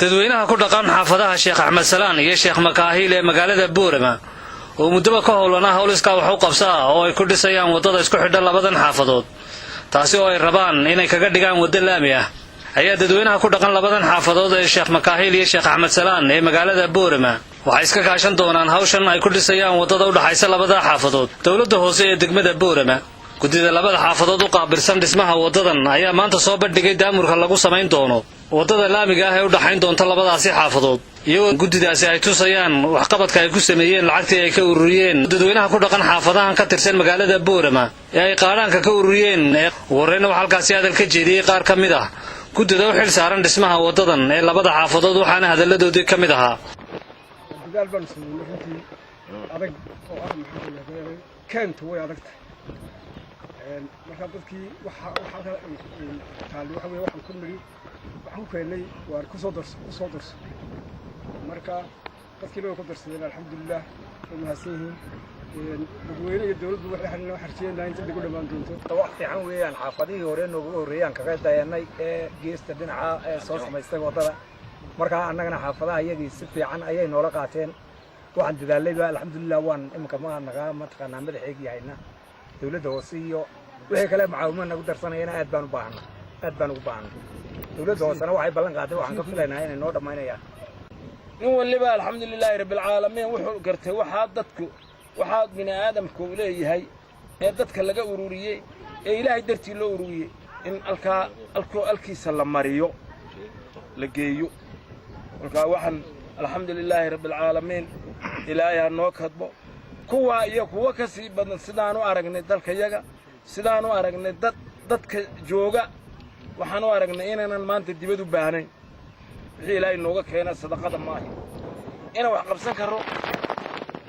dadweynaha ku dhaqan xaafadaha Sheekh Axmed Salaan iyo Sheekh Makaahil ee magaalada Boorama oo muddo ka howlana howliska wax u qabsaa oo ay ku dhisayaan wadada isku xidha labadan xaafadood taasi oo ay rabaan inay kaga dhigaan wada laami ah ayaa dadweynaha ku dhaqan labadan xaafadood ee Sheekh Makaahil iyo Sheekh Axmed Salaan ee magaalada Boorama waxay iska kaashan doonaan hawshan ay ku dhisayaan wadada u dhaxaysa labada xaafadood dawladda hoose ee degmada Boorama gudida labada xaafadood u qaabilsan dhismaha wadadan ayaa maanta soo bandhigay daamurka lagu sameyn doono wadada laamiga ah ee u dhaxayn doonta labadaasi xaafadood iyagoo gudidaasi ay tusayaan waxqabadka ay ku sameeyeen lacagtii ay ka ururiyeen dadweynaha ku dhaqan xaafadahan ka tirsan magaalada Boorama ee ay qaaraanka ka ururiyeen warreena waxa halkaasi hadal ka jeediyay qaar ka mid ah gudida u xil saaran dhismaha wadadan ee labada xaafadood waxaana hadaladoodii ka mid ahaa marka dadkii waxa waxaan ku niri waxaan keenay waar ku soo darso marka dadkii way ku darsadeen alxamdulillah mahadsanyihiin dadweynaha iyo dawladdu waxay xalina xarjeenayaan inta ugu dhamaan doonto wax fiican weeyaan xaafadihii hore noogu horeeyaan kaga dayanay ee geesta dhinaca ee soo samaystay wadada marka annagana xaafadaha iyagii si fiican ayay noola qaateen waxaan dadaalay alxamdulillah waan imka ma naga mataqaanaa madaxeygii hayna dawladda hoose iyo wixii kale macaawimad nagu darsanayna aad baan ugu baahnaa dawladda hoosena waxay ballan qaaday waxaan ka filaynaa inay noo dhammaynayaan in waliba alxamdulilaahi rabbil caalamiin wuxuu gartay waxaa bini aadamku leeyahay ee dadka laga ururiyay ee ilaahay dartii loo ururiyay in alkiisa la mariyo la geeyo marka waxaan alxamdulilaahi rabbil caalamiin ilaahay noo kadbo kuwa iyo kuwa ka sii badan sidaan u aragnay dalkayaga sidaan u aragnay dadka jooga waxaan u aragnay inaanan maanta dibad u baahnayn wixii ilaahay nooga keenay sadaqada maaha inaan wax qabsan karo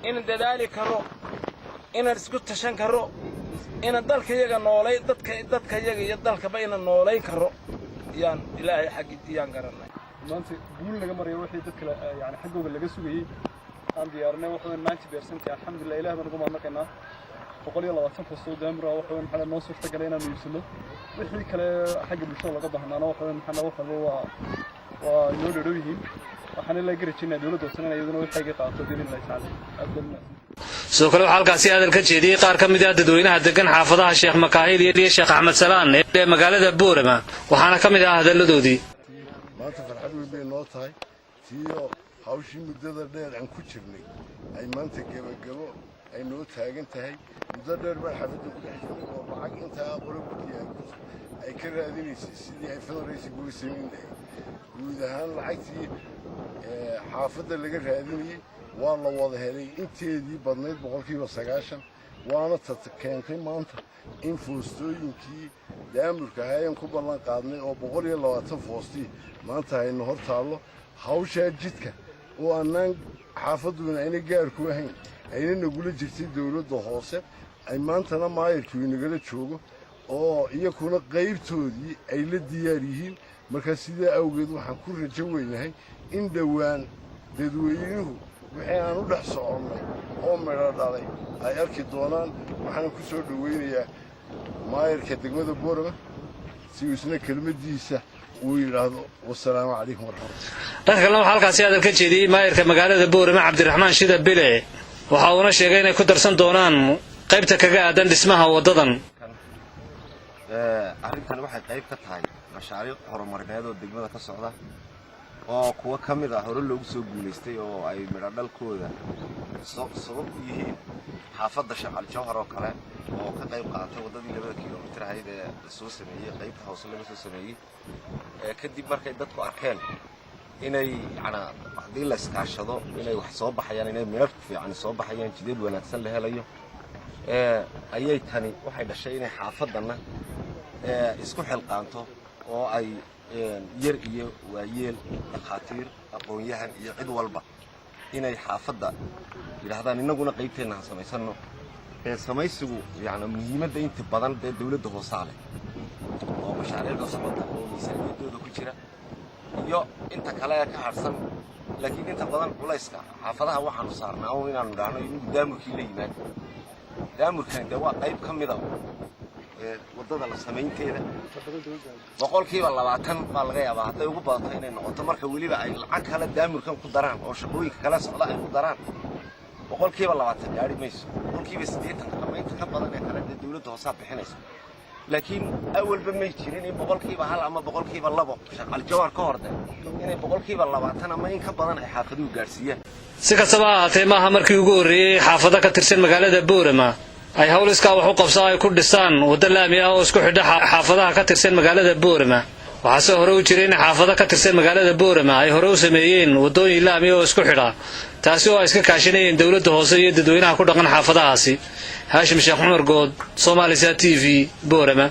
inaan dadaali karo inaan isku tashan karo inaan dalkayaga noolay dadkayaga iyo dalkaba inaan noolayn karo yaan ilaahay xaqiisiyaan garanay maanta guul laga mariyo wixii dadka yani xaggooda laga sugayay aan diyaarnay waxaan maanta beersantii alxamdulillah ilaahay baan ugu mahadnaqaynaa 120 fastoo daamir ah waxaan xalay noo suurtagalay inaan iibsano wixii kale xagga bulshada laga baahnaana waxaan waa inoo dhow yihiin waxaan la garajinaa dawladda sanadka iyaduna waxay ka qaato diin la taala sidoo kale waxa halkaasi hadal ka jeediyay qaar ka mid ah dadweynaha degan xaafadaha Sheekh Makaahil iyo Sheekh Axmed Salaan ee magaalada Boorama waxaana ka mid ah hadaladoodii maanta farxad weyn bay noo tahay tiyo hawshii muddada dheer aan ku jirnay ay maanta gabagabo ay noo taagan tahay muddo dheer baan xafidda ku dhex jirnay oo lacag intaa qolobkii ay ka raadinaysay sidii ay federaysi ugu sameyn lahayd guud ahaan lacagtii xaafadda laga raadinayay waa la wada helay inteedii badnayd 90% waana keentay maanta in foostooyinkii daamurka hayaan ku ballan qaadnay oo 120 foostii maanta aynu hor taallo hawsha jidka oo annaan xaafaduna ayna gaar ku ahayn ayna nagula jirtay dawladda hoose ay maantana maayirku inagala joogo oo iyakuna qaybtoodii ay la diyaar yihiin marka sida awgeed waxaan ku rajo weynahay in dhawaan dadweynuhu wixii aan u dhex soconnay oo midho dhalay ay arki doonaan waxaan ku soo dhaweynayaa maayirka degmada Boorama si isna kelmadiisa uu yiraahdo wassalaamu calaykum warahmatullahi dhanka kale waxa halkaasi hadal ka jeediyay maayirka magaalada Boorama Cabdiraxmaan Shida Bile waxa uu sheegay inay ku darsan doonaan qaybta kaga aadan dhismaha wadadan arrintan waxay qayb ka tahay mashaariic horumarineed oo degmada ka socda oo kuwa ka mid ah hore loogu soo guuleystay oo ay midho dhalkooda sabab u yihiin xaafadda Shaqal Jawhar oo kale oo ka qayb qaatay wadadii 2 kiiloomitir ahayd ee la soo sameeyay qaybta hoose laga soo sameeyay kadib markay dadku arkeen inay haddii la iskaashado inay wax soo baxayaan inay midho fiican soo baxayaan jidad wanaagsan la helayo ayay tani waxay dhashay inay xaafadana isku xilqaanto oo ay yar iyo waayeel dhaqaatiir aqoon-yahan iyo cid walba inay xaafadda yiraahdaan inaguna qaybteena samaysano samaysigu muhiimadda inta badan ee dawladda hoose leh oo mashaariicda socota oo miisaaniyadooda ku jira iyo inta kale ka harsan laakiin inta badan culayska xaafadaha waxaanu saarnaa oo inaanu dhaahno inuu daamurkii la yimaado daamurkan waa qayb ka mid ah waddada la samaynteeda boqolkiiba 20 baa laga yaabaa hadday ugu badato inay noqoto marka weliba ay lacag kale daamurkan ku daraan oo shaqooyinka kala socda ay ku daraan boqolkiiba 20 gaari mayso boqolkiiba 80 ama inta ka badan ee kale dawladda hoose bixinayso laakiin awalba may jirin in boqolkiiba 1 ama boqolkiiba 2 shaqal jawar ka horday inay boqolkiiba 20 ama in ka badan ay xaafaduhu gaarsiiyaan si kastaba ha ahaatee maaha markii ugu horreeyey xaafado ka tirsan magaalada Boorama ay hawl iskaa wax u qabsaa ay ku dhisaan waddo laami ah oo isku xidha xaafadaha ka tirsan magaalada Boorama waxaase hore u jiray in xaafado ka tirsan magaalada Boorama ay hore u sameeyeen waddooyin laami oo isku xidha taasi oo ay iska kaashanayeen dawladda hoose iyo dadweynaha ku dhaqan xaafadahaasi Haashim Sheekh Cumar Good Somali TV Boorama